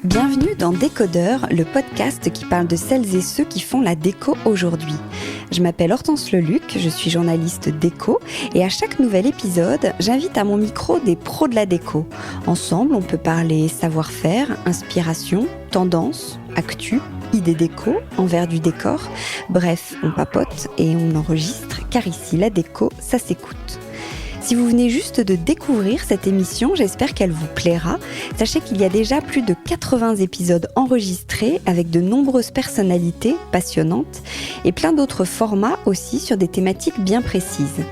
Bienvenue dans Décodeur, le podcast qui parle de celles et ceux qui font la déco aujourd'hui. Je m'appelle Hortense Leluc, je suis journaliste déco et à chaque nouvel épisode, j'invite à mon micro des pros de la déco. Ensemble, on peut parler savoir-faire, inspiration, tendance, actu, idées déco, envers du décor. Bref, on papote et on enregistre car ici, la déco, ça s'écoute. Si vous venez juste de découvrir cette émission, j'espère qu'elle vous plaira. Sachez qu'il y a déjà plus de 80 épisodes enregistrés avec de nombreuses personnalités passionnantes et plein d'autres formats aussi sur des thématiques bien précises.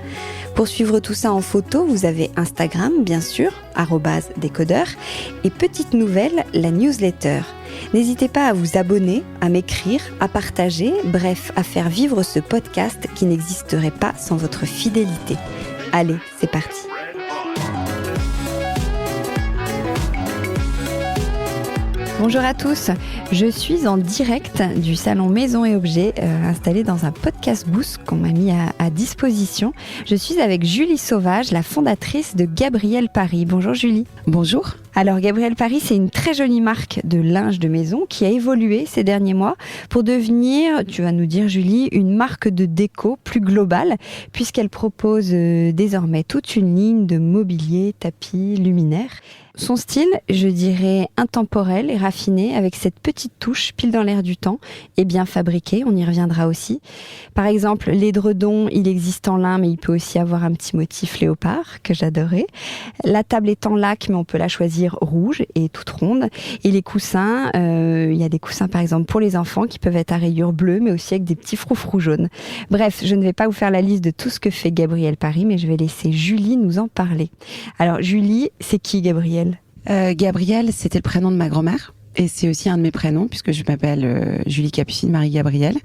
Pour suivre tout ça en photo, vous avez Instagram, bien sûr, @décodeur, et petite nouvelle, la newsletter. N'hésitez pas à vous abonner, à m'écrire, à partager, bref, à faire vivre ce podcast qui n'existerait pas sans votre fidélité. Allez, c'est parti. Bonjour à tous, je suis en direct du salon Maison et Objets installé dans un podcast booth qu'on m'a mis à disposition. Je suis avec Julie Sauvage, la fondatrice de Gabrielle Paris. Bonjour Julie. Bonjour. Alors Gabrielle Paris, c'est une très jolie marque de linge de maison qui a évolué ces derniers mois pour devenir, tu vas nous dire Julie, une marque de déco plus globale puisqu'elle propose désormais toute une ligne de mobilier, tapis, luminaires. Son style, je dirais intemporel et raffiné avec cette petite touche pile dans l'air du temps et bien fabriqué, on y reviendra aussi. Par exemple, l'édredon, il existe en lin mais il peut aussi avoir un petit motif léopard que j'adorais. La table est en laque mais on peut la choisir rouge et toute ronde. Et les coussins, il y a des coussins par exemple pour les enfants qui peuvent être à rayures bleues mais aussi avec des petits froufrous jaunes. Bref, je ne vais pas vous faire la liste de tout ce que fait Gabrielle Paris mais je vais laisser Julie nous en parler. Alors Julie, c'est qui Gabrielle ? Gabrielle, c'était le prénom de ma grand-mère. Et c'est aussi un de mes prénoms, puisque je m'appelle Julie Capucine Marie-Gabrielle.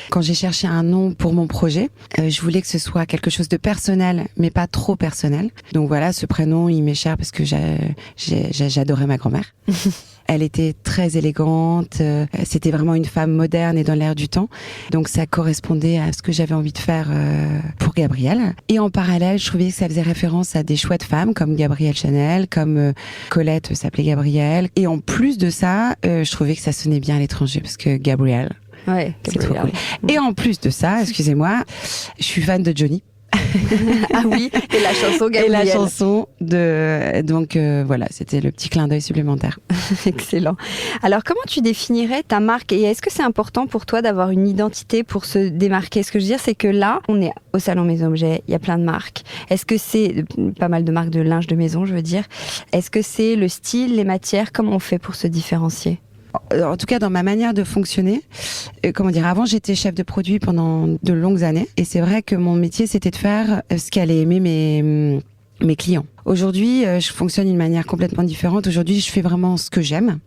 Quand j'ai cherché un nom pour mon projet, je voulais que ce soit quelque chose de personnel, mais pas trop personnel. Donc voilà, ce prénom, il m'est cher parce que j'adorais ma grand-mère. Elle était très élégante, c'était vraiment une femme moderne et dans l'air du temps. Donc ça correspondait à ce que j'avais envie de faire pour Gabrielle. Et en parallèle, je trouvais que ça faisait référence à des chouettes femmes comme Gabrielle Chanel, comme Colette s'appelait Gabrielle. Et en plus de ça, je trouvais que ça sonnait bien à l'étranger parce que Gabrielle, ouais, c'est trop cool. Et en plus de ça, excusez-moi, je suis fan de Johnny. Ah oui, et la chanson Gabrielle. Et la chanson de... Donc voilà, c'était le petit clin d'œil supplémentaire. Excellent. Alors comment tu définirais ta marque et est-ce que c'est important pour toi d'avoir une identité pour se démarquer ? Ce que je veux dire, c'est que là, on est au salon Maison Objets, il y a plein de marques. Est-ce que c'est pas mal de marques de linge de maison, je veux dire. Est-ce que c'est le style, les matières ? Comment on fait pour se différencier ? En tout cas, dans ma manière de fonctionner, avant j'étais chef de produit pendant de longues années et c'est vrai que mon métier c'était de faire ce qu'allaient aimer mes clients. Aujourd'hui, je fonctionne d'une manière complètement différente. Aujourd'hui, je fais vraiment ce que j'aime.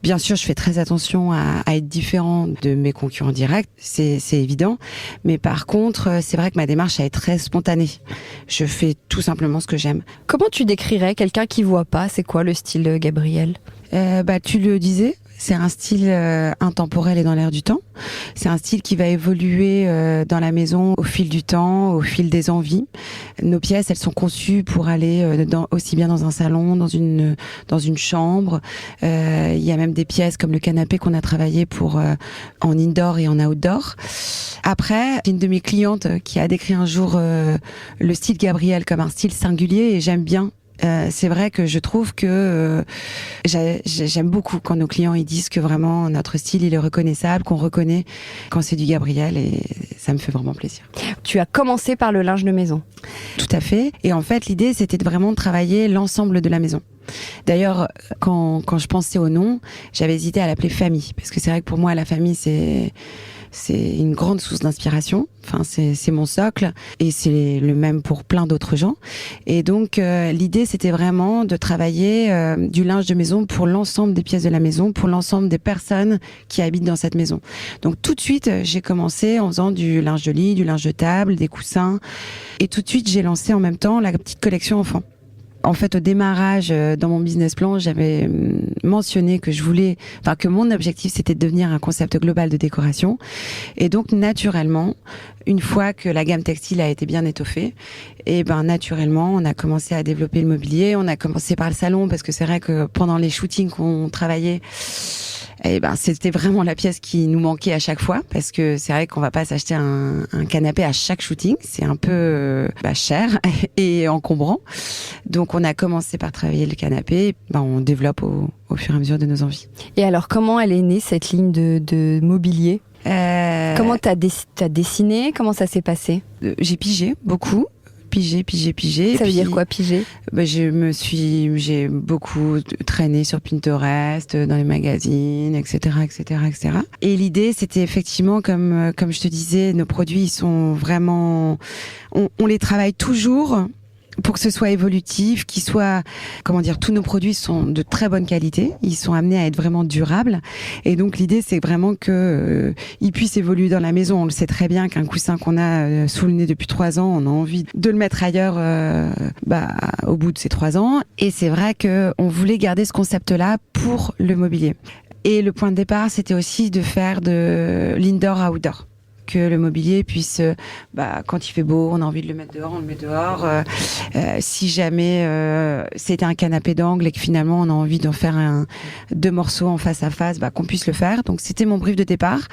Bien sûr, je fais très attention à être différent de mes concurrents directs, c'est évident. Mais par contre, c'est vrai que ma démarche elle est très spontanée. Je fais tout simplement ce que j'aime. Comment tu décrirais quelqu'un qui voit pas ? C'est quoi le style de Gabrielle ? Tu le disais. C'est un style intemporel et dans l'air du temps. C'est un style qui va évoluer dans la maison au fil du temps, au fil des envies. Nos pièces, elles sont conçues pour aller aussi bien dans un salon, dans une chambre. Il y a même des pièces comme le canapé qu'on a travaillé pour en indoor et en outdoor. Après, une de mes clientes qui a décrit un jour le style Gabrielle comme un style singulier et j'aime bien. C'est vrai que je trouve que j'aime beaucoup quand nos clients ils disent que vraiment notre style il est reconnaissable, qu'on reconnaît quand c'est du Gabrielle et ça me fait vraiment plaisir. Tu as commencé par le linge de maison. Tout à fait. Et en fait l'idée c'était vraiment de travailler l'ensemble de la maison. D'ailleurs, quand je pensais au nom, j'avais hésité à l'appeler famille parce que c'est vrai que pour moi la famille c'est une grande source d'inspiration. Enfin, c'est mon socle et c'est le même pour plein d'autres gens. Et donc, l'idée, c'était vraiment de travailler du linge de maison pour l'ensemble des pièces de la maison, pour l'ensemble des personnes qui habitent dans cette maison. Donc, tout de suite, j'ai commencé en faisant du linge de lit, du linge de table, des coussins. Et tout de suite, j'ai lancé en même temps la petite collection enfant. En fait, au démarrage, dans mon business plan, j'avais mentionné que mon objectif, c'était de devenir un concept global de décoration. Et donc, naturellement, une fois que la gamme textile a été bien étoffée, et naturellement, on a commencé à développer le mobilier. On a commencé par le salon parce que c'est vrai que pendant les shootings qu'on travaillait, c'était vraiment la pièce qui nous manquait à chaque fois, parce que c'est vrai qu'on va pas s'acheter un canapé à chaque shooting, c'est un peu cher et encombrant. Donc on a commencé par travailler le canapé, on développe au fur et à mesure de nos envies. Et alors comment elle est née cette ligne de mobilier ? Comment t'as dessiné ? Comment ça s'est passé ? J'ai pigé beaucoup. Ça veut dire quoi, piger ? J'ai beaucoup traîné sur Pinterest, dans les magazines, etc. Et l'idée, c'était effectivement, comme je te disais, nos produits, ils sont vraiment, on les travaille toujours pour que ce soit évolutif, tous nos produits sont de très bonne qualité, ils sont amenés à être vraiment durables, et donc l'idée c'est vraiment que ils puissent évoluer dans la maison. On le sait très bien qu'un coussin qu'on a sous le nez depuis 3 ans, on a envie de le mettre ailleurs au bout de ces 3 ans, et c'est vrai que on voulait garder ce concept-là pour le mobilier. Et le point de départ, c'était aussi de faire de l'indoor-outdoor. Que le mobilier puisse, quand il fait beau, on a envie de le mettre dehors, on le met dehors. Si jamais c'était un canapé d'angle et que finalement on a envie d'en faire 2 morceaux en face à face, qu'on puisse le faire. Donc c'était mon brief de départ.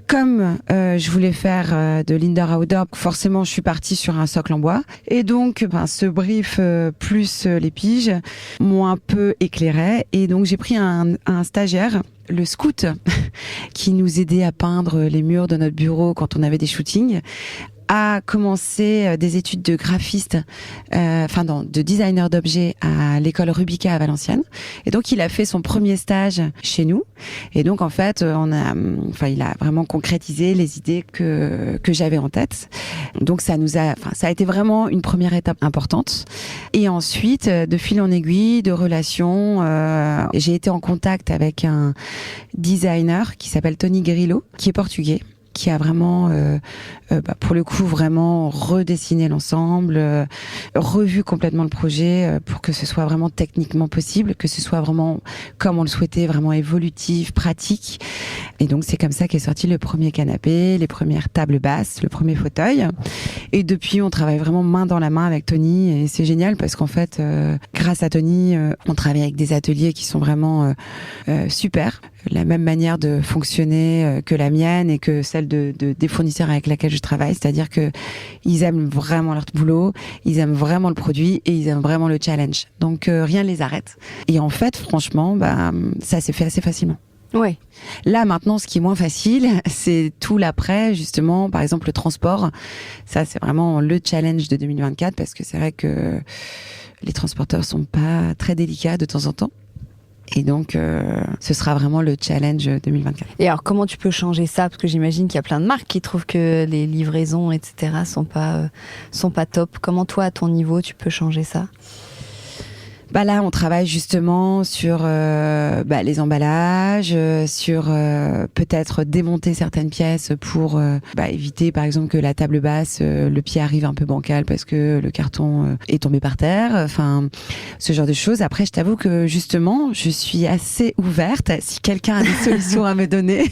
Comme je voulais faire de l'indoor-outdoor, forcément je suis partie sur un socle en bois. Et donc ce brief plus les piges m'ont un peu éclairé. Et donc j'ai pris un stagiaire, le scout, qui nous aidait à peindre les murs de notre bureau quand on avait des shootings, a commencé des études de graphiste, de designer d'objets à l'école Rubica à Valenciennes. Et donc, il a fait son premier stage chez nous. Et donc, en fait, il a vraiment concrétisé les idées que j'avais en tête. Donc, ça a été vraiment une première étape importante. Et ensuite, de fil en aiguille, de relations, j'ai été en contact avec un designer qui s'appelle Tony Grillo, qui est portugais, qui a vraiment, pour le coup, vraiment redessiné l'ensemble, revu complètement le projet pour que ce soit vraiment techniquement possible, que ce soit vraiment comme on le souhaitait, vraiment évolutif, pratique. Et donc, c'est comme ça qu'est sorti le premier canapé, les premières tables basses, le premier fauteuil. Et depuis, on travaille vraiment main dans la main avec Tony, et c'est génial parce qu'en fait, grâce à Tony, on travaille avec des ateliers qui sont vraiment super. La même manière de fonctionner que la mienne et que celle des fournisseurs avec lesquels je travaille, c'est-à-dire que ils aiment vraiment leur boulot, ils aiment vraiment le produit et ils aiment vraiment le challenge. Donc rien ne les arrête. Et en fait, franchement, ça s'est fait assez facilement. Ouais. Là, maintenant, ce qui est moins facile, c'est tout l'après, justement, par exemple, le transport. Ça, c'est vraiment le challenge de 2024 parce que c'est vrai que les transporteurs sont pas très délicats de temps en temps. Et donc, ce sera vraiment le challenge 2024. Et alors, comment tu peux changer ça ? Parce que j'imagine qu'il y a plein de marques qui trouvent que les livraisons, etc., sont pas top. Comment toi, à ton niveau, tu peux changer ça ? Là, on travaille justement sur les emballages, sur peut-être démonter certaines pièces pour éviter, par exemple, que la table basse, le pied arrive un peu bancal parce que le carton est tombé par terre. Enfin, ce genre de choses. Après, je t'avoue que justement, je suis assez ouverte. Si quelqu'un a des solutions à me donner,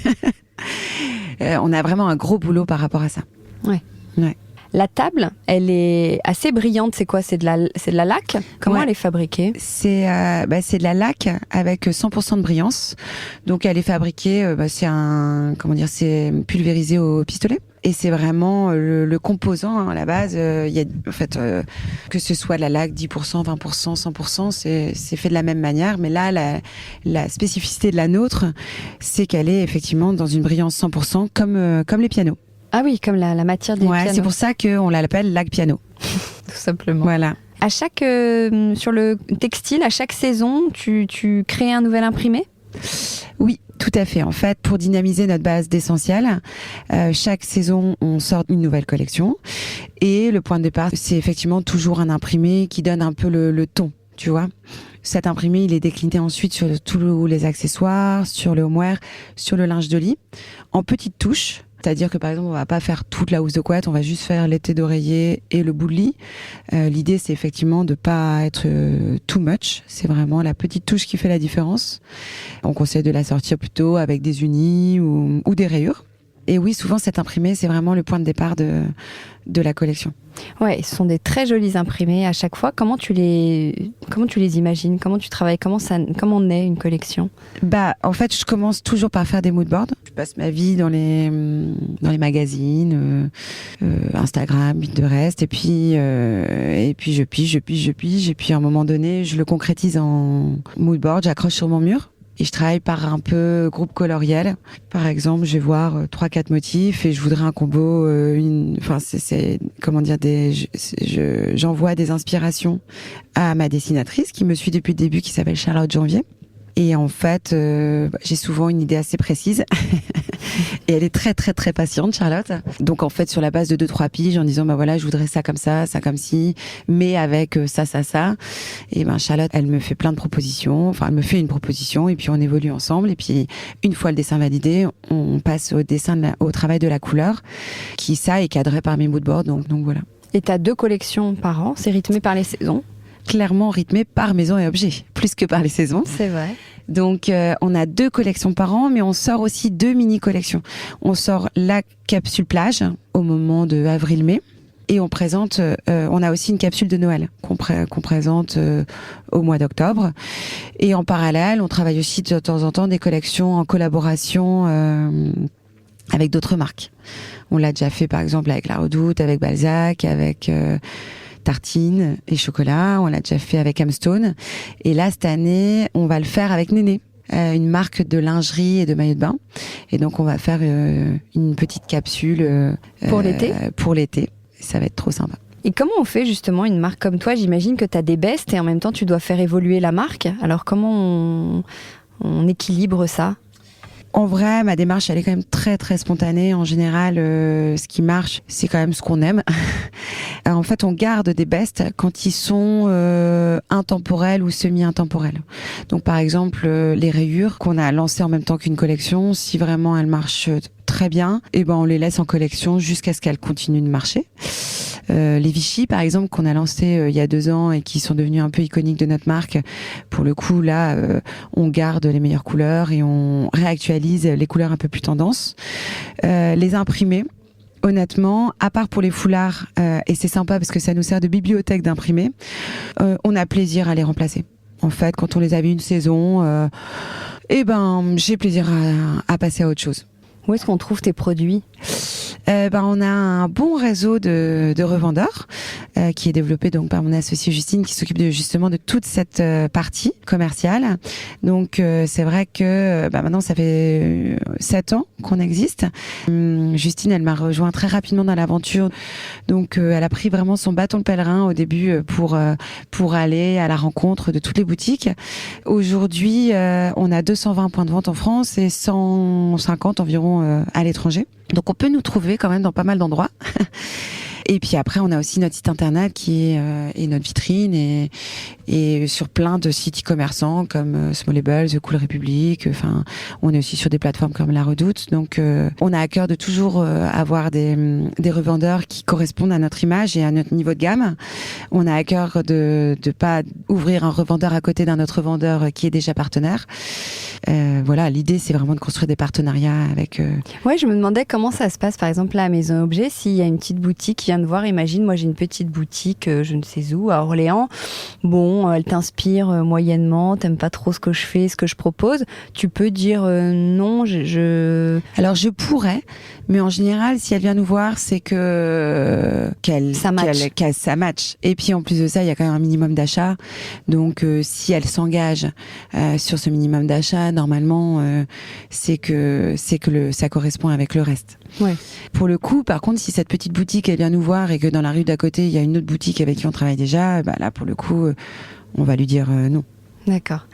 on a vraiment un gros boulot par rapport à ça. Ouais. Ouais. La table, elle est assez brillante. C'est quoi ? C'est de la laque ? Comment elle est fabriquée ? C'est de la laque avec 100% de brillance. Donc elle est fabriquée, c'est pulvérisé au pistolet. Et c'est vraiment le composant à la base. Il y a en fait que ce soit de la laque 10%, 20%, 100%, c'est fait de la même manière. Mais là, la spécificité de la nôtre, c'est qu'elle est effectivement dans une brillance 100% comme les pianos. Ah oui, comme la matière des pianos. C'est pour ça qu'on l'appelle laque piano. Tout simplement. Voilà. Sur le textile, à chaque saison, tu crées un nouvel imprimé ? Oui, tout à fait. En fait, pour dynamiser notre base d'essentiel, chaque saison, on sort une nouvelle collection. Et le point de départ, c'est effectivement toujours un imprimé qui donne un peu le ton, tu vois. Cet imprimé, il est décliné ensuite sur tous les accessoires, sur le homeware, sur le linge de lit, en petites touches. C'est-à-dire que par exemple, on va pas faire toute la housse de couette, on va juste faire l'été d'oreiller et le bout de lit. L'idée, c'est effectivement de pas être too much. C'est vraiment la petite touche qui fait la différence. On conseille de la sortir plutôt avec des unis ou des rayures. Et oui, souvent, cet imprimé, c'est vraiment le point de départ de la collection. Ouais, ce sont des très jolis imprimés à chaque fois. Comment tu les imagines? Comment tu travailles? Comment naît une collection? En fait, je commence toujours par faire des moodboards. Je passe ma vie dans les magazines, Instagram, Pinterest, et puis je pige, et puis à un moment donné, je le concrétise en moodboard, j'accroche sur mon mur. Et je travaille par un peu groupe coloriel. Par exemple, je vais voir 3-4 motifs et je voudrais un combo, j'envoie des inspirations à ma dessinatrice qui me suit depuis le début, qui s'appelle Charlotte Janvier. Et en fait, j'ai souvent une idée assez précise. Et elle est très, très, très patiente, Charlotte. Donc, en fait, sur la base de 2-3 piges, en disant, je voudrais ça comme ça comme ci, mais avec ça. Et Charlotte, elle me fait plein de propositions. Enfin, elle me fait une proposition et puis on évolue ensemble. Et puis, une fois le dessin validé, on passe au travail de la couleur, qui, ça, est cadré par mes moodboards. Donc voilà. Et t'as 2 collections par an, c'est rythmé par les saisons? Clairement rythmé par maison et objet, plus que par les saisons. C'est vrai. Donc, on a 2 collections par an, mais on sort aussi 2 mini-collections. On sort la capsule plage au moment de avril-mai. Et on a aussi une capsule de Noël qu'on présente au mois d'octobre. Et en parallèle, on travaille aussi de temps en temps des collections en collaboration avec d'autres marques. On l'a déjà fait par exemple avec La Redoute, avec Balzac, avec Tartine et Chocolat. On l'a déjà fait avec Hamstone. Et là, cette année, on va le faire avec Néné, une marque de lingerie et de maillots de bain. Et donc, on va faire une petite capsule pour l'été. Pour l'été. Ça va être trop sympa. Et comment on fait justement une marque comme toi? J'imagine que tu as des bestes et en même temps, tu dois faire évoluer la marque. Alors, comment on équilibre ça? En vrai, ma démarche, elle est quand même très, très spontanée. En général, ce qui marche, c'est quand même ce qu'on aime. En fait, on garde des bestes quand ils sont intemporels ou semi-intemporels. Donc, par exemple, les rayures qu'on a lancées en même temps qu'une collection, si vraiment elles marchent très bien, on les laisse en collection jusqu'à ce qu'elles continuent de marcher. Les Vichy, par exemple, qu'on a lancé il y a 2 ans et qui sont devenus un peu iconiques de notre marque. Pour le coup, là, on garde les meilleures couleurs et on réactualise les couleurs un peu plus tendance. Les imprimés, honnêtement, à part pour les foulards, et c'est sympa parce que ça nous sert de bibliothèque d'imprimer, on a plaisir à les remplacer. En fait, quand on les a vus une saison, j'ai plaisir à passer à autre chose. Où est-ce qu'on trouve tes produits? On a un bon réseau de revendeurs qui est développé donc par mon associée Justine qui s'occupe justement de toute cette partie commerciale. Donc c'est vrai que maintenant ça fait 7 ans qu'on existe. Justine, elle m'a rejoint très rapidement dans l'aventure. Donc elle a pris vraiment son bâton de pèlerin au début pour aller à la rencontre de toutes les boutiques. Aujourd'hui, on a 220 points de vente en France et 150 environ à l'étranger. Donc on peut nous trouver quand même dans pas mal d'endroits. Et puis après, on a aussi notre site internet qui est notre vitrine et sur plein de sites e-commerçants comme Smallables, The Cool Republic. Enfin, on est aussi sur des plateformes comme La Redoute. Donc, on a à cœur de toujours avoir des revendeurs qui correspondent à notre image et à notre niveau de gamme. On a à cœur de pas ouvrir un revendeur à côté d'un autre revendeur qui est déjà partenaire. Voilà, l'idée c'est vraiment de construire des partenariats avec. Ouais, je me demandais comment ça se passe, par exemple là à Maison Objet, s'il y a une petite boutique qui vient de voir. Imagine, moi j'ai une petite boutique, je ne sais où, à Orléans. Bon, elle t'inspire moyennement, t'aimes pas trop ce que je fais, ce que je propose. Tu peux dire non, Alors je pourrais, mais en général, si elle vient nous voir, c'est ça match. Et puis en plus de ça, il y a quand même un minimum d'achat. Donc si elle s'engage sur ce minimum d'achat, normalement, c'est que ça correspond avec le reste. Ouais. Pour le coup, par contre, si cette petite boutique elle vient nous voir et que dans la rue d'à côté il y a une autre boutique avec qui on travaille déjà, là pour le coup, on va lui dire non. D'accord.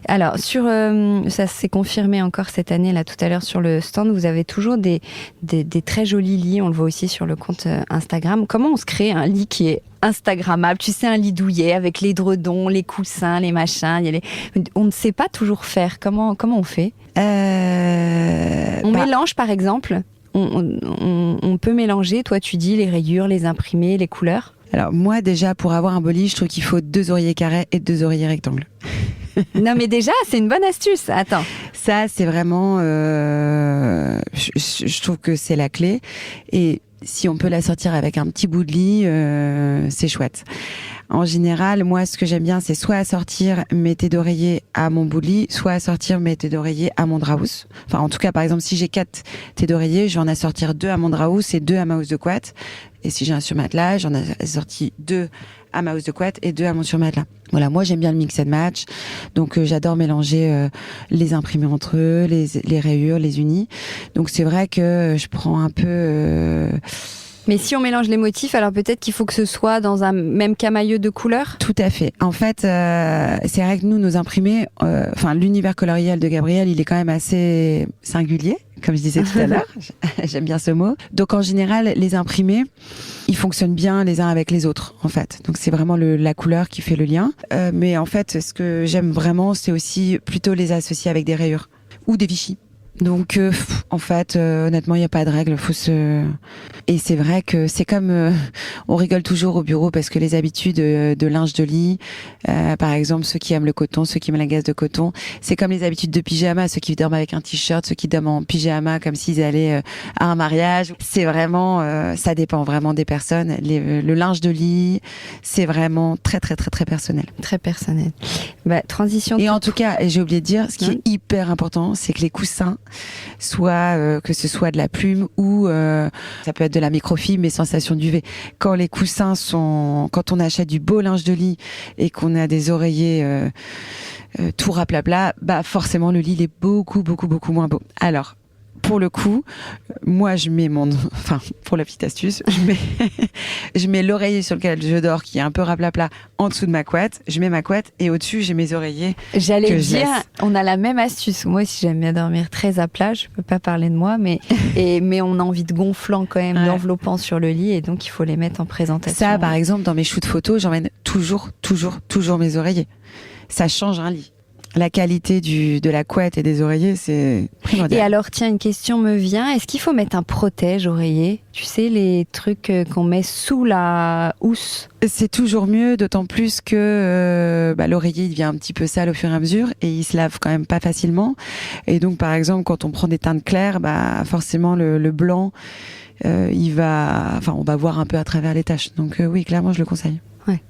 Alors, ça s'est confirmé encore cette année, là, tout à l'heure, sur le stand, vous avez toujours des très jolis lits, on le voit aussi sur le compte Instagram. Comment on se crée un lit qui est Instagrammable? Tu sais, un lit douillet avec les édredons, les coussins, les machins. On ne sait pas toujours faire. Comment on fait? On mélange, par exemple. on peut mélanger, toi tu dis, les rayures, les imprimés, les couleurs? Alors moi déjà, pour avoir un beau lit, je trouve qu'il faut 2 oreillers carrés et 2 oreillers rectangles. Non mais déjà, c'est une bonne astuce. Attends. Ça, c'est vraiment... je trouve que c'est la clé. Et si on peut la sortir avec un petit bout de lit, c'est chouette. En général, moi, ce que j'aime bien, c'est soit assortir mes têtes d'oreiller à mon bout de lit, soit assortir mes têtes d'oreiller à mon drap housse. Enfin, en tout cas, par exemple, si j'ai 4 têtes d'oreiller, je vais en assortir 2 à mon drap housse et 2 à ma housse de couette. Et si j'ai un surmatelas, j'en ai assorti 2 à ma housse de couette et 2 à mon surmatelas. Voilà, moi j'aime bien le mix and match, donc j'adore mélanger les imprimés entre eux, les rayures, les unis. Donc c'est vrai que je prends un peu... Mais si on mélange les motifs, alors peut-être qu'il faut que ce soit dans un même camailleux de couleurs? Tout à fait. En fait, c'est vrai que nous, nos imprimés, l'univers colorial de Gabriel, il est quand même assez singulier, comme je disais tout à l'heure. J'aime bien ce mot. Donc en général, les imprimés, ils fonctionnent bien les uns avec les autres, en fait. Donc c'est vraiment la couleur qui fait le lien. Mais en fait, ce que j'aime vraiment, c'est aussi plutôt les associer avec des rayures ou des Vichy. Donc, en fait, honnêtement, il n'y a pas de règle. Et c'est vrai que c'est comme... on rigole toujours au bureau parce que les habitudes de linge de lit, par exemple, ceux qui aiment le coton, ceux qui aiment la gaze de coton, c'est comme les habitudes de pyjama, ceux qui dorment avec un t-shirt, ceux qui dorment en pyjama comme s'ils allaient à un mariage. C'est vraiment... ça dépend vraiment des personnes. Le linge de lit, c'est vraiment très, très, très, très personnel. Très personnel. Bah, transition... Et en tout cas, j'ai oublié de dire, ce qui est hyper important, c'est que les coussins, soit que ce soit de la plume ou ça peut être de la microfibre mais sensation d'UV. Quand les coussins quand on achète du beau linge de lit et qu'on a des oreillers tout raplapla, bah forcément le lit il est beaucoup beaucoup beaucoup moins beau. Alors pour le coup, moi je mets pour la petite astuce, je mets l'oreiller sur lequel je dors qui est un peu raplapla en dessous de ma couette, je mets ma couette et au-dessus j'ai mes oreillers. J'allais dire, on a la même astuce. Moi aussi j'aime bien dormir très à plat, je peux pas parler de moi, mais on a envie de gonflant quand même, d'enveloppant sur le lit et donc il faut les mettre en présentation. Ça par exemple dans mes shoots photos, j'emmène toujours mes oreillers. Ça change un lit. La qualité de la couette et des oreillers, c'est primordial. Et alors, tiens, une question me vient. Est-ce qu'il faut mettre un protège-oreiller? Tu sais, les trucs qu'on met sous la housse? C'est toujours mieux, d'autant plus que l'oreiller il devient un petit peu sale au fur et à mesure et il se lave quand même pas facilement. Et donc, par exemple, quand on prend des teintes claires, forcément le blanc, on va voir un peu à travers les taches. Donc oui, clairement, je le conseille. Ouais.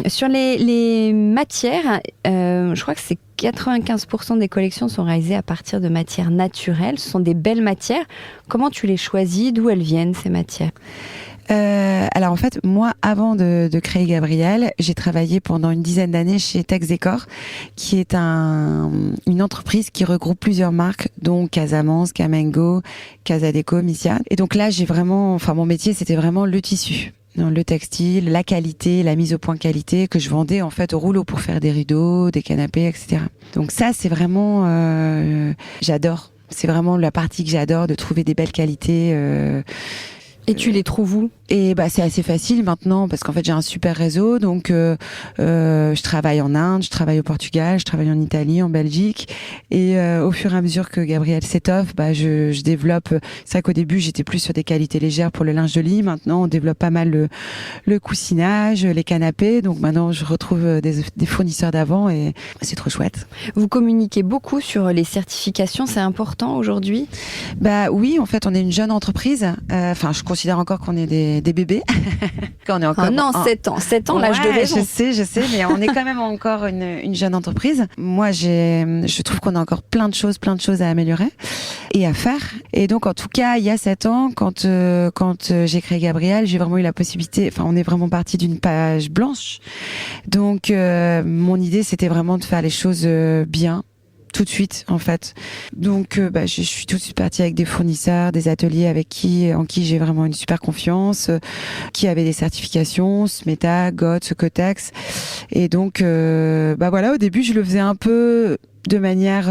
Sur les matières, je crois que c'est 95% des collections sont réalisées à partir de matières naturelles. Ce sont des belles matières. Comment tu les choisis? D'où elles viennent, ces matières? Alors en fait, moi, avant de créer Gabriel, j'ai travaillé pendant une dizaine d'années chez Texdecor, qui est une entreprise qui regroupe plusieurs marques, dont Casamance, Camengo, Casadeco, Missia. Et donc là, mon métier, c'était vraiment le tissu. Le textile, la qualité, la mise au point qualité que je vendais en fait au rouleau pour faire des rideaux, des canapés, etc. Donc ça, c'est vraiment, j'adore. C'est vraiment la partie que j'adore, de trouver des belles qualités. Et tu les trouves où? Et c'est assez facile maintenant parce qu'en fait j'ai un super réseau, donc je travaille en Inde, je travaille au Portugal, je travaille en Italie, en Belgique, et au fur et à mesure que Gabriel s'étoffe, je développe. C'est vrai qu'au début j'étais plus sur des qualités légères pour le linge de lit. Maintenant on développe pas mal le coussinage, les canapés. Donc maintenant je retrouve des fournisseurs d'avant et c'est trop chouette. Vous communiquez beaucoup sur les certifications, c'est important aujourd'hui? Oui, en fait on est une jeune entreprise. Je considère encore qu'on est des bébés. On est encore 7 ans, l'âge de raison. Je sais, mais on est quand même encore une jeune entreprise. Moi, je trouve qu'on a encore plein de choses à améliorer et à faire. Et donc, en tout cas, il y a 7 ans, quand j'ai créé Gabriel, j'ai vraiment eu la possibilité, on est vraiment parti d'une page blanche. Donc, mon idée, c'était vraiment de faire les choses bien, tout de suite en fait. Donc je suis tout de suite partie avec des fournisseurs, des ateliers en qui j'ai vraiment une super confiance, qui avaient des certifications, Smeta, GOTS, Cotex. Et donc au début je le faisais un peu de manière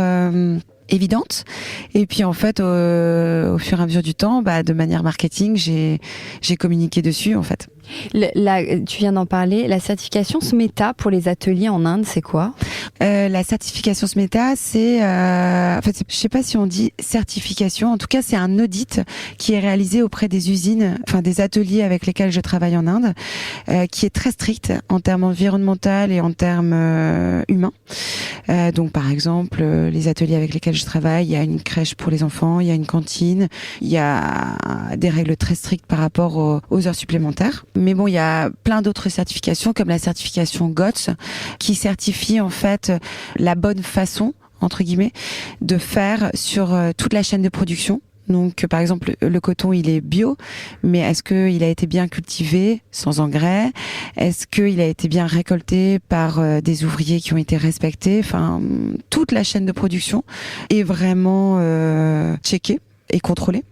évidente, et puis en fait au fur et à mesure du temps, de manière marketing, j'ai communiqué dessus en fait. Là, tu viens d'en parler. La certification SMETA pour les ateliers en Inde, c'est quoi ? La certification SMETA, c'est... en fait, je sais pas si on dit certification. En tout cas, c'est un audit qui est réalisé auprès des usines, enfin des ateliers avec lesquels je travaille en Inde, qui est très strict en termes environnementaux et en termes humains. Donc, par exemple, les ateliers avec lesquels je travaille, il y a une crèche pour les enfants, il y a une cantine, il y a des règles très strictes par rapport aux heures supplémentaires. Mais bon, il y a plein d'autres certifications, comme la certification GOTS, qui certifie en fait la bonne façon, entre guillemets, de faire sur toute la chaîne de production. Donc, par exemple, le coton, il est bio, mais est-ce qu'il a été bien cultivé, sans engrais ? Est-ce qu'il a été bien récolté par des ouvriers qui ont été respectés ? Enfin, toute la chaîne de production est vraiment checkée et contrôlée.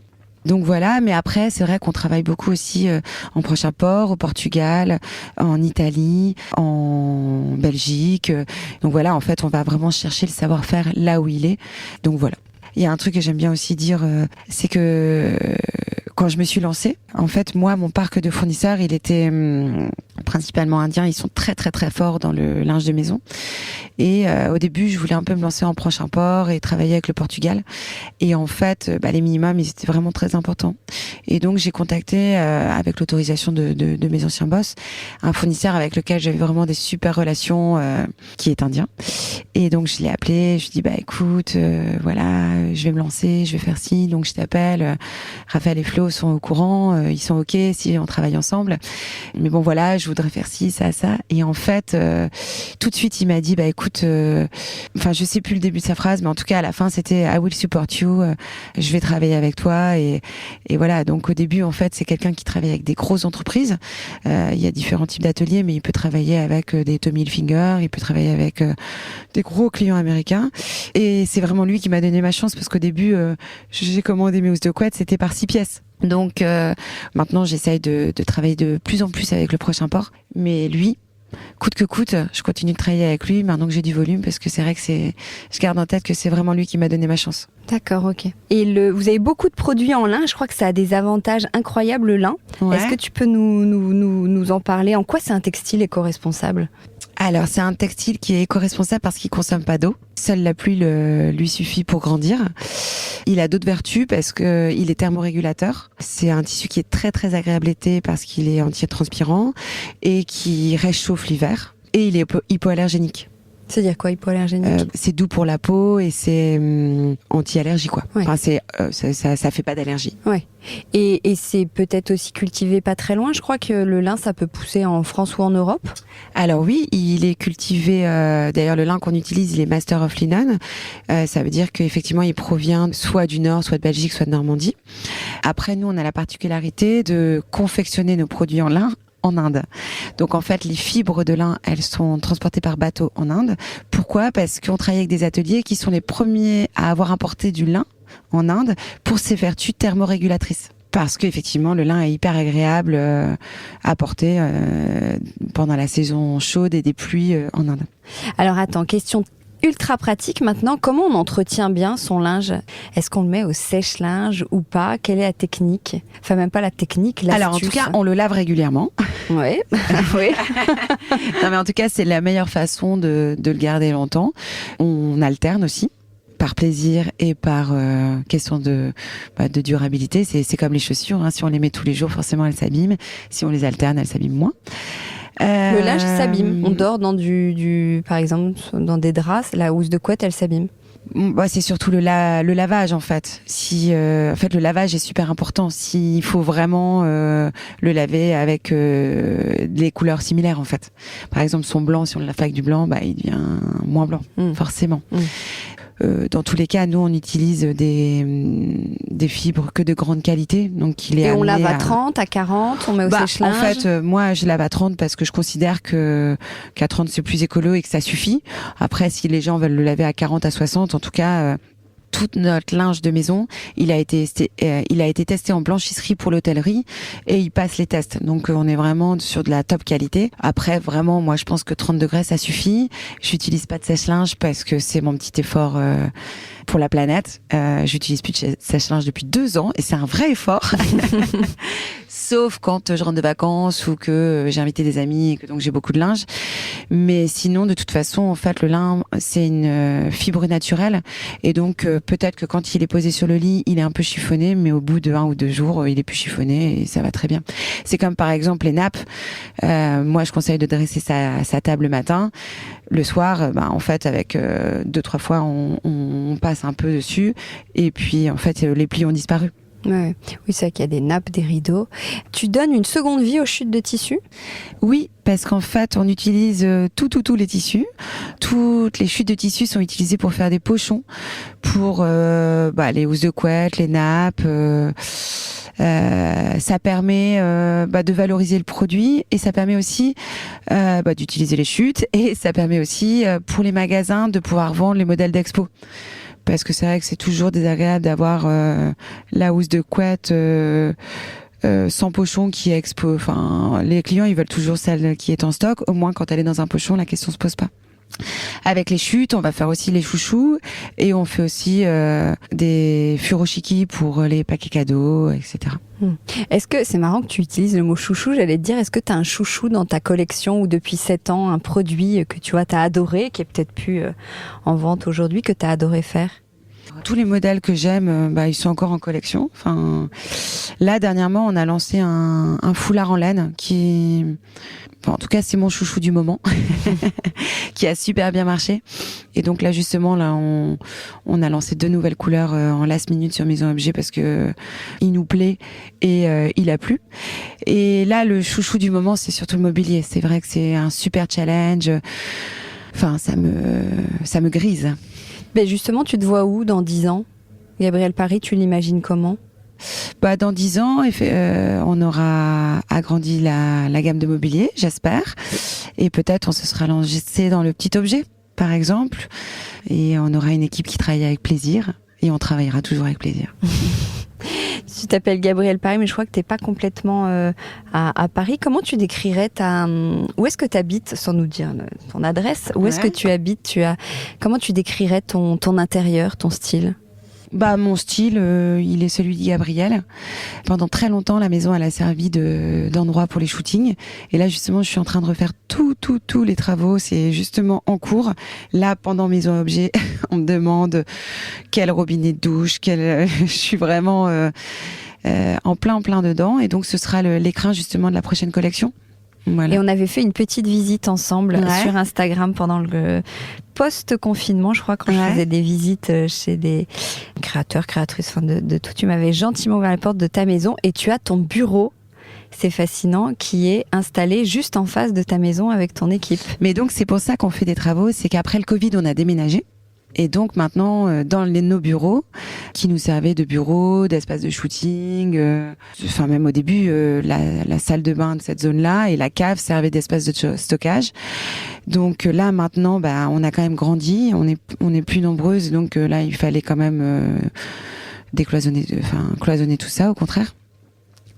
Donc voilà, mais après, c'est vrai qu'on travaille beaucoup aussi en proche apport, au Portugal, en Italie, en Belgique. Donc voilà, en fait, on va vraiment chercher le savoir-faire là où il est. Donc voilà. Il y a un truc que j'aime bien aussi dire, c'est que quand je me suis lancée, en fait, moi, mon parc de fournisseurs, il était principalement indien. Ils sont très, très, très forts dans le linge de maison. Et au début, je voulais un peu me lancer en proche import et travailler avec le Portugal. Et en fait, les minimums, ils étaient vraiment très importants. Et donc, j'ai contacté, avec l'autorisation de mes anciens boss, un fournisseur avec lequel j'avais vraiment des super relations, qui est indien. Et donc, je l'ai appelé. Je lui ai dit, écoute, voilà, je vais me lancer, je vais faire ci. Donc, je t'appelle. Raphaël et Flo sont au courant. Ils sont OK si on travaille ensemble. Mais bon, voilà, je voudrais faire ci, ça, ça. Et en fait, tout de suite, il m'a dit, écoute, enfin, je sais plus le début de sa phrase, mais en tout cas, à la fin, c'était I will support you. Je vais travailler avec toi. Et voilà. Donc, au début, en fait, c'est quelqu'un qui travaille avec des grosses entreprises. Il y a différents types d'ateliers, mais il peut travailler avec des Tommy Hilfiger, il peut travailler avec des gros clients américains. Et c'est vraiment lui qui m'a donné ma chance parce qu'au début, j'ai commandé mes housses de couette, c'était par 6 pièces. Donc maintenant, j'essaye de travailler de plus en plus avec le prochain port. Mais lui, coûte que coûte, je continue de travailler avec lui maintenant que j'ai du volume parce que c'est vrai que je garde en tête que c'est vraiment lui qui m'a donné ma chance. D'accord, ok. Et vous avez beaucoup de produits en lin, je crois que ça a des avantages incroyables, le lin. Ouais. Est-ce que tu peux nous en parler ? En quoi c'est un textile éco-responsable ? Alors, c'est un textile qui est éco-responsable parce qu'il consomme pas d'eau. Seule la pluie lui suffit pour grandir. Il a d'autres vertus parce que il est thermorégulateur. C'est un tissu qui est très très agréable l'été parce qu'il est anti-transpirant et qui réchauffe l'hiver. Et il est hypoallergénique. C'est-à-dire quoi, hypoallergénique ? C'est doux pour la peau et c'est anti-allergie, quoi. Ouais. Enfin, ça fait pas d'allergie. Ouais. Et c'est peut-être aussi cultivé pas très loin. Je crois que le lin, ça peut pousser en France ou en Europe. Alors oui, il est cultivé. D'ailleurs, le lin qu'on utilise, il est Master of Linen. Ça veut dire qu'effectivement, il provient soit du Nord, soit de Belgique, soit de Normandie. Après, nous, on a la particularité de confectionner nos produits en lin en Inde. Donc en fait, les fibres de lin, elles sont transportées par bateau en Inde. Pourquoi ? Parce qu'on travaille avec des ateliers qui sont les premiers à avoir importé du lin en Inde pour ses vertus thermorégulatrices. Parce qu'effectivement, le lin est hyper agréable à porter pendant la saison chaude et des pluies en Inde. Alors attends, question ultra pratique maintenant, comment on entretient bien son linge ? Est-ce qu'on le met au sèche-linge ou pas ? Quelle est la technique ? Enfin, même pas la technique, l'astuce. Alors en tout cas, on le lave régulièrement. Oui. Oui. Non mais en tout cas, c'est la meilleure façon de le garder longtemps. On alterne aussi. Par plaisir et par question de durabilité. C'est comme les chaussures, hein. Si on les met tous les jours, forcément elles s'abîment. Si on les alterne, elles s'abîment moins. Le linge s'abîme. On dort dans par exemple, dans des draps, la housse de couette, elle s'abîme. C'est surtout le lavage en fait. En fait, le lavage est super important. S'il faut vraiment le laver avec des couleurs similaires en fait. Par exemple, son blanc, si on le lave avec du blanc, il devient moins blanc, forcément. Dans tous les cas, nous, on utilise des fibres que de grande qualité. Donc, et on lave à 30, à 40, on met au sèche-linge. En fait, moi, je lave à 30 parce que je considère qu'à 30, c'est plus écolo et que ça suffit. Après, si les gens veulent le laver à 40, à 60, en tout cas... tout notre linge de maison, il a été testé en blanchisserie pour l'hôtellerie et il passe les tests. Donc on est vraiment sur de la top qualité. Après vraiment, moi je pense que 30 degrés ça suffit. J'utilise pas de sèche-linge parce que c'est mon petit effort pour la planète. J'utilise plus de sèche-linge depuis 2 ans et c'est un vrai effort. sauf quand je rentre de vacances ou que j'ai invité des amis et que donc j'ai beaucoup de linge. Mais sinon, de toute façon, en fait, le lin, c'est une fibre naturelle. Et donc, peut-être que quand il est posé sur le lit, il est un peu chiffonné, mais au bout de 1 ou 2 jours, il est plus chiffonné et ça va très bien. C'est comme par exemple les nappes. Moi, je conseille de dresser sa table le matin. Le soir, en fait, avec 2-3 fois, on passe un peu dessus. Et puis, en fait, les plis ont disparu. Ouais. Oui, c'est vrai qu'il y a des nappes, des rideaux. Tu donnes une seconde vie aux chutes de tissus ? Oui, parce qu'en fait, on utilise tous les tissus. Toutes les chutes de tissus sont utilisées pour faire des pochons, pour les housses de couette, les nappes. Ça permet de valoriser le produit et ça permet aussi d'utiliser les chutes et ça permet aussi pour les magasins de pouvoir vendre les modèles d'expo. Parce que c'est vrai que c'est toujours désagréable d'avoir la housse de couette sans pochon qui est expo. Enfin, les clients, ils veulent toujours celle qui est en stock. Au moins, quand elle est dans un pochon, la question se pose pas. Avec les chutes, on va faire aussi les chouchous et on fait aussi des furoshiki pour les paquets cadeaux, etc. Est-ce que c'est marrant que tu utilises le mot chouchou? J'allais te dire, est-ce que tu as un chouchou dans ta collection ou depuis 7 ans, un produit que tu vois, t'as adoré, qui est peut-être plus en vente aujourd'hui, que tu as adoré faire? Tous les modèles que j'aime, ils sont encore en collection. Enfin, là, dernièrement, on a lancé un foulard en laine qui... Enfin, en tout cas, c'est mon chouchou du moment, qui a super bien marché. Et donc là, justement, on a lancé 2 nouvelles couleurs en last minute sur Maison Objet parce que il nous plaît et il a plu. Et là, le chouchou du moment, c'est surtout le mobilier. C'est vrai que c'est un super challenge. Enfin, ça me grise. Ben justement, tu te vois où dans 10 ans? Gabrielle Paris, tu l'imagines comment? Dans 10 ans, on aura agrandi la gamme de mobilier, j'espère. Et peut-être on se sera lancé dans le petit objet, par exemple. Et on aura une équipe qui travaille avec plaisir. Et on travaillera toujours avec plaisir. Tu t'appelles Gabrielle Paris, mais je crois que tu n'es pas complètement à Paris. Comment tu décrirais où est-ce que tu habites, sans nous dire ton adresse? Où est-ce que tu habites? Comment tu décrirais ton intérieur, ton style? Mon style, il est celui de Gabrielle. Pendant très longtemps, la maison, elle a servi d'endroit pour les shootings. Et là, justement, je suis en train de refaire tous les travaux. C'est justement en cours. Là, pendant Maison Objet, on me demande quel robinet de douche, je suis vraiment en plein dedans. Et donc, ce sera l'écrin, justement, de la prochaine collection. Voilà. Et on avait fait une petite visite ensemble sur Instagram pendant le post-confinement, je crois, quand je faisais des visites chez des créateurs, créatrices, de tout. Tu m'avais gentiment ouvert la porte de ta maison et tu as ton bureau, c'est fascinant, qui est installé juste en face de ta maison avec ton équipe. Mais donc, c'est pour ça qu'on fait des travaux, c'est qu'après le Covid, on a déménagé. Et donc maintenant, dans nos bureaux, qui nous servaient de bureaux, d'espace de shooting, même au début, la salle de bain de cette zone-là et la cave servaient d'espace de stockage. Donc là maintenant, on a quand même grandi, on est plus nombreuses, donc là il fallait quand même cloisonner tout ça, au contraire.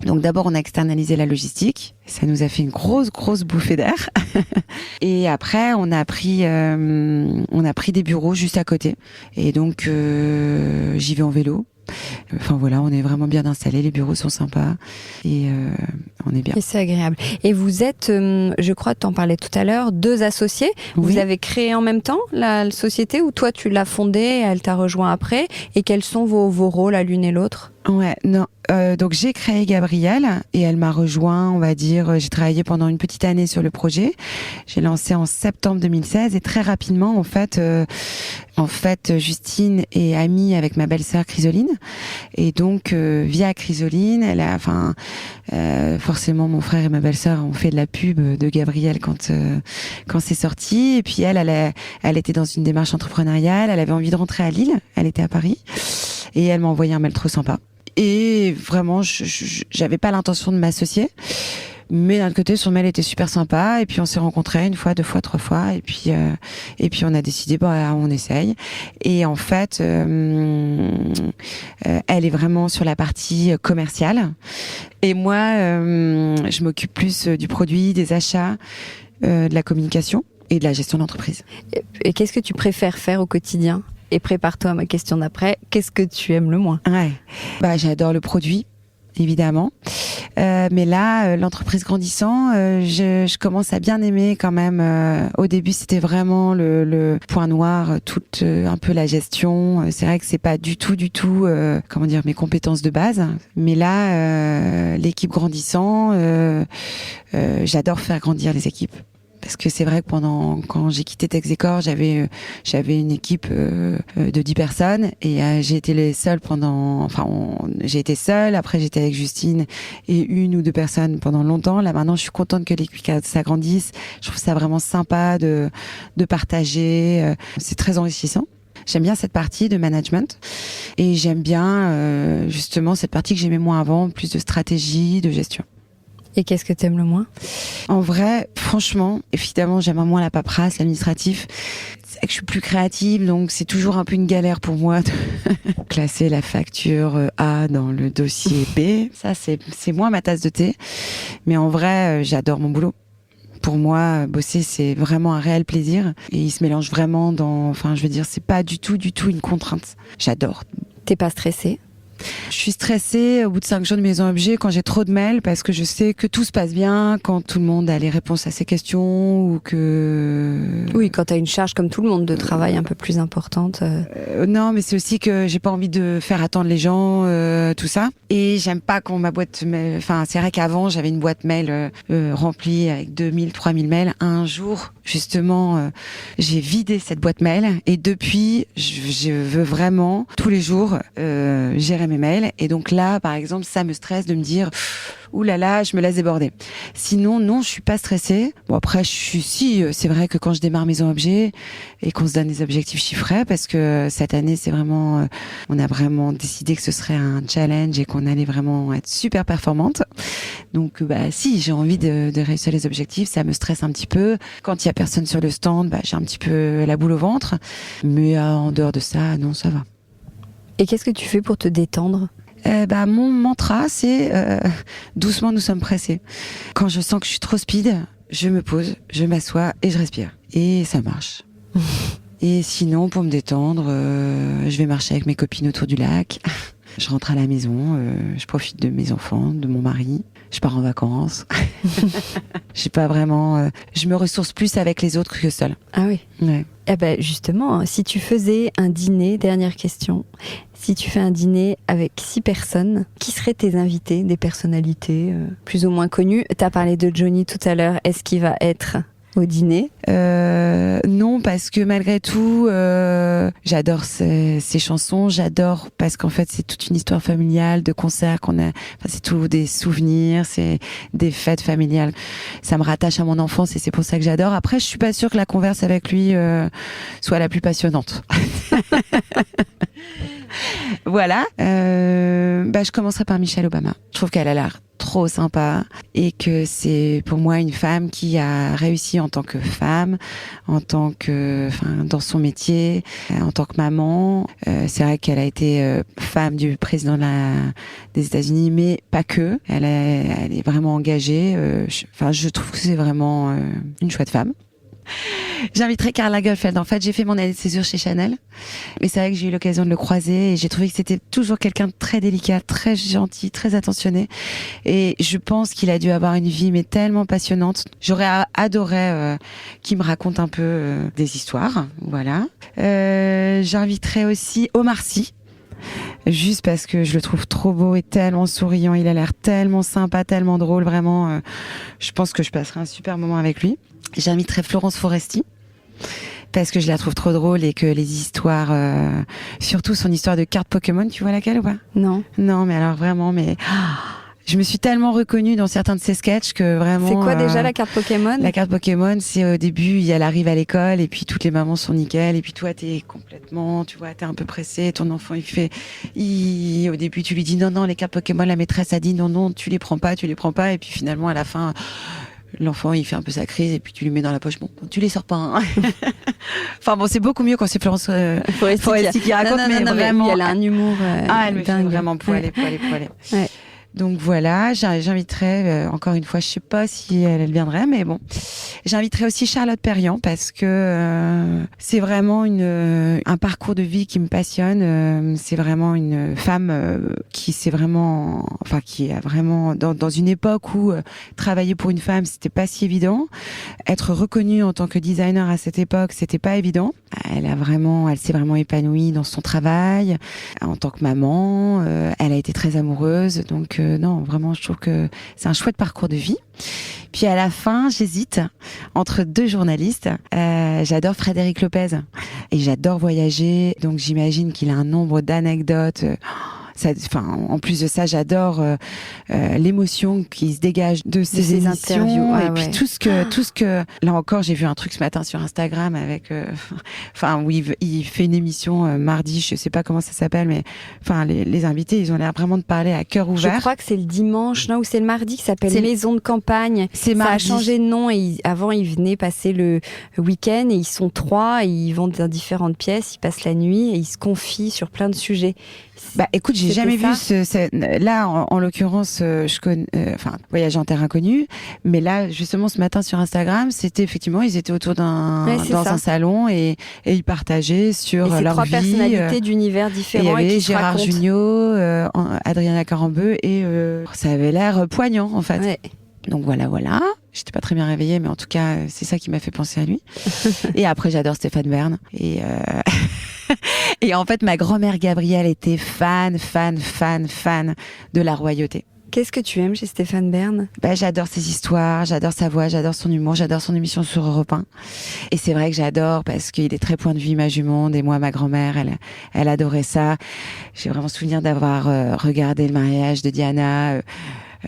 Donc d'abord on a externalisé la logistique, ça nous a fait une grosse bouffée d'air. Et après on a pris des bureaux juste à côté. Et donc j'y vais en vélo. Enfin voilà, on est vraiment bien installés, les bureaux sont sympas et on est bien. Et c'est agréable. Et vous êtes, je crois, tu en parlais tout à l'heure, 2 associés. Oui. Vous avez créé en même temps la société ou toi tu l'as fondée, elle t'a rejoint après? Et quels sont vos rôles à l'une et l'autre? Ouais, non. Donc j'ai créé Gabrielle et elle m'a rejoint, on va dire, j'ai travaillé pendant une petite année sur le projet. J'ai lancé en septembre 2016 et très rapidement, en fait, Justine est amie avec ma belle-sœur Chrysoline et donc via Chrysoline, forcément mon frère et ma belle-sœur ont fait de la pub de Gabrielle quand c'est sorti et puis elle était dans une démarche entrepreneuriale, elle avait envie de rentrer à Lille, elle était à Paris et elle m'a envoyé un mail trop sympa. Et vraiment, j'avais pas l'intention de m'associer. Mais d'un côté, son mail était super sympa. Et puis, on s'est rencontrés 1 fois, 2 fois, 3 fois. Et puis on a décidé, on essaye. Et en fait, elle est vraiment sur la partie commerciale. Et moi, je m'occupe plus du produit, des achats, de la communication et de la gestion d'entreprise. Et qu'est-ce que tu préfères faire au quotidien ? Et prépare-toi à ma question d'après, qu'est-ce que tu aimes le moins? Ouais. J'adore le produit. évidemment. Mais là, l'entreprise grandissant, je commence à bien aimer quand même. Au début, c'était vraiment le point noir, toute un peu la gestion. C'est vrai que c'est pas du tout, mes compétences de base. Mais là, l'équipe grandissant, j'adore faire grandir les équipes. Parce que c'est vrai que quand j'ai quitté Texecor, j'avais une équipe de 10 personnes et j'ai été j'ai été seule. Après, j'étais avec Justine et 1 ou 2 personnes pendant longtemps. Là, maintenant, je suis contente que l'équipe s'agrandisse. Je trouve ça vraiment sympa de partager. C'est très enrichissant. J'aime bien cette partie de management et j'aime bien justement cette partie que j'aimais moins avant, plus de stratégie, de gestion. Et qu'est-ce que t'aimes le moins ? En vrai, franchement, évidemment, j'aime moins la paperasse, l'administratif. C'est vrai que je suis plus créative, donc c'est toujours un peu une galère pour moi de classer la facture A dans le dossier B. Ça, c'est moins ma tasse de thé. Mais en vrai, j'adore mon boulot. Pour moi, bosser, c'est vraiment un réel plaisir. Et il se mélange vraiment c'est pas du tout une contrainte. J'adore. T'es pas stressée ? Je suis stressée au bout de 5 jours de maison objet quand j'ai trop de mails parce que je sais que tout se passe bien quand tout le monde a les réponses à ses questions ou que... Oui, quand t'as une charge comme tout le monde de travail un peu plus importante. Non, mais c'est aussi que j'ai pas envie de faire attendre les gens, tout ça. Et j'aime pas quand ma boîte mail... Enfin, c'est vrai qu'avant, j'avais une boîte mail remplie avec 2000, 3000 mails. Un jour, justement, j'ai vidé cette boîte mail et depuis, je veux vraiment, tous les jours, gérer mes mails. Et donc là, par exemple, ça me stresse de me dire ouh là là, je me laisse déborder. Sinon, non, je suis pas stressée. Bon, après, c'est vrai que quand je démarre Maison Objet et qu'on se donne des objectifs chiffrés, parce que cette année, on a vraiment décidé que ce serait un challenge et qu'on allait vraiment être super performante. Donc, si j'ai envie de réussir les objectifs, ça me stresse un petit peu. Quand il y a personne sur le stand, j'ai un petit peu la boule au ventre. Mais en dehors de ça, non, ça va. Et qu'est-ce que tu fais pour te détendre ? Mon mantra, c'est doucement, nous sommes pressés. Quand je sens que je suis trop speed, je me pose, je m'assois et je respire. Et ça marche. Et sinon, pour me détendre, je vais marcher avec mes copines autour du lac. Je rentre à la maison, je profite de mes enfants, de mon mari. Je pars en vacances. J'ai pas vraiment... je me ressource plus avec les autres que seule. Ah oui. Ouais. Justement, si tu faisais un dîner, dernière question, si tu fais un dîner avec 6 personnes, qui seraient tes invités, des personnalités plus ou moins connues ? T'as parlé de Johnny tout à l'heure, est-ce qu'il va être au dîner ? Non, parce que malgré tout, j'adore ces chansons. J'adore parce qu'en fait, c'est toute une histoire familiale de concerts qu'on a. Enfin, c'est tout des souvenirs, c'est des fêtes familiales. Ça me rattache à mon enfance et c'est pour ça que j'adore. Après, je suis pas sûre que la converse avec lui soit la plus passionnante. Voilà. Je commencerai par Michelle Obama. Je trouve qu'elle a l'air trop sympa et que c'est pour moi une femme qui a réussi en tant que femme, dans son métier, en tant que maman. C'est vrai qu'elle a été femme du président des États-Unis, mais pas que. Elle est vraiment engagée. Je trouve que c'est vraiment une chouette femme. J'inviterai Karl Lagerfeld. En fait, j'ai fait mon année de césure chez Chanel. Mais c'est vrai que j'ai eu l'occasion de le croiser et j'ai trouvé que c'était toujours quelqu'un de très délicat, très gentil, très attentionné. Et je pense qu'il a dû avoir une vie mais tellement passionnante. J'aurais adoré qu'il me raconte un peu des histoires. Voilà. J'inviterai aussi Omar Sy. Juste parce que je le trouve trop beau et tellement souriant. Il a l'air tellement sympa, tellement drôle. Vraiment, je pense que je passerai un super moment avec lui. J'inviterai Florence Foresti parce que je la trouve trop drôle et que les histoires, surtout son histoire de carte Pokémon, tu vois laquelle ou pas ? Non. Non, mais alors vraiment, je me suis tellement reconnue dans certains de ses sketchs que vraiment... C'est quoi déjà la carte Pokémon ? La carte Pokémon, c'est au début, elle arrive à l'école et puis toutes les mamans sont nickel et puis toi t'es complètement, tu vois, t'es un peu pressé, ton enfant au début tu lui dis non, les cartes Pokémon, la maîtresse a dit non, tu les prends pas et puis finalement à la fin... L'enfant, il fait un peu sa crise et puis tu lui mets dans la poche. Bon, tu les sors pas. Hein. Enfin bon, c'est beaucoup mieux quand c'est Florence Foresti qui raconte, mais vraiment, elle a un humour. elle me fait vraiment poiler. Ouais. Donc voilà, j'inviterai, encore une fois, je sais pas si elle viendrait, mais bon, j'inviterai aussi Charlotte Perriand parce que c'est vraiment un parcours de vie qui me passionne. C'est vraiment une femme qui a vraiment dans une époque où travailler pour une femme, c'était pas si évident. Être reconnue en tant que designer à cette époque, c'était pas évident. Elle s'est vraiment épanouie dans son travail en tant que maman. Elle a été très amoureuse, donc non, vraiment, je trouve que c'est un chouette parcours de vie. Puis à la fin, j'hésite entre 2 journalistes. J'adore Frédéric Lopez et j'adore voyager, donc j'imagine qu'il a un nombre d'anecdotes. En plus de ça, j'adore l'émotion qui se dégage de ces interviews. Et puis tout ce que là encore, j'ai vu un truc ce matin sur Instagram avec où il fait une émission mardi, je sais pas comment ça s'appelle, mais les invités, ils ont l'air vraiment de parler à cœur ouvert. Je crois que c'est le dimanche, ou c'est le mardi, qui s'appelle Maison de campagne. C'est ça mardi. A changé de nom et avant ils venaient passer le week-end et ils sont 3 et ils vont dans différentes pièces, ils passent la nuit et ils se confient sur plein de sujets. Écoute, j'ai jamais vu là, en l'occurrence, je connais, Voyage en terre inconnue, mais là, justement, ce matin sur Instagram, c'était effectivement, ils étaient autour dans un salon et ils partageaient sur leur vie. 3 personnalités d'univers différents. Et il y avait Gérard Jugnot, Adriana Carambeu et ça avait l'air poignant, en fait. Ouais. Donc voilà. J'étais pas très bien réveillée, mais en tout cas, c'est ça qui m'a fait penser à lui. Et après, j'adore Stéphane Bern. Et en fait, ma grand-mère Gabrielle était fan de la royauté. Qu'est-ce que tu aimes chez Stéphane Bern ? J'adore ses histoires, j'adore sa voix, j'adore son humour, j'adore son émission sur Europe 1. Et c'est vrai que j'adore parce qu'il est très point de vue Image du Monde. Et moi, ma grand-mère, elle adorait ça. J'ai vraiment souvenir d'avoir regardé le mariage de Diana.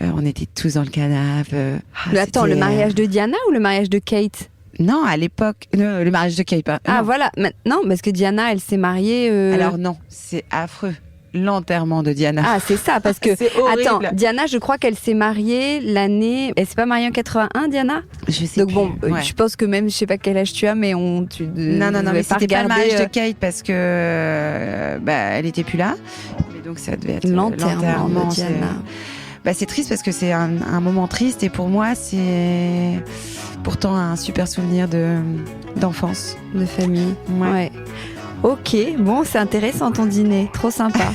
On était tous dans le canapé. Attends, le mariage de Diana ou le mariage de Kate ? Non, à l'époque, le mariage de Kate. Ah voilà, non, parce que Diana, elle s'est mariée. Alors non, c'est affreux. L'enterrement de Diana. Ah, c'est ça, parce que c'est horrible. Attends, Diana, je crois qu'elle s'est mariée l'année. Elle s'est pas mariée en 81, Diana ? Je sais donc plus. Bon, Ouais. je pense que même, je sais pas quel âge tu as, mais Non, mais c'était pas le mariage de Kate parce que elle était plus là. Mais donc ça devait être l'enterrement de Diana. C'est triste parce que c'est un moment triste et pour moi c'est pourtant un super souvenir d'enfance. De famille. Ouais. Ok, bon, c'est intéressant ton dîner, trop sympa.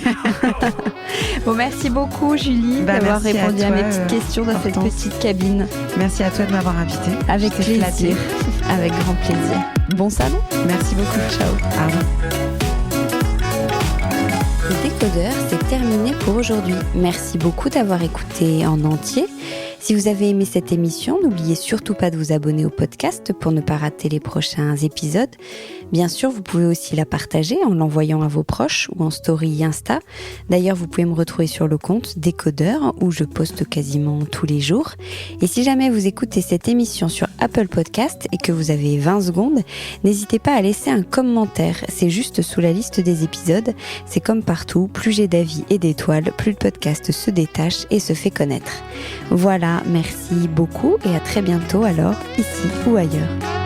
Bon, merci beaucoup Julie d'avoir répondu à mes petites questions dans cette petite cabine. Merci à toi de m'avoir invitée. Avec plaisir, avec grand plaisir. Bon salon. Merci beaucoup. Ciao. Au revoir. Le décodeur, c'est terminé pour aujourd'hui. Merci beaucoup d'avoir écouté en entier. Si vous avez aimé cette émission, n'oubliez surtout pas de vous abonner au podcast pour ne pas rater les prochains épisodes. Bien sûr, vous pouvez aussi la partager en l'envoyant à vos proches ou en story Insta. D'ailleurs, vous pouvez me retrouver sur le compte Décodeur où je poste quasiment tous les jours. Et si jamais vous écoutez cette émission sur Apple Podcast et que vous avez 20 secondes, n'hésitez pas à laisser un commentaire. C'est juste sous la liste des épisodes. C'est comme partout, plus j'ai d'avis et d'étoiles, plus le podcast se détache et se fait connaître. Voilà, merci beaucoup et à très bientôt alors, ici ou ailleurs.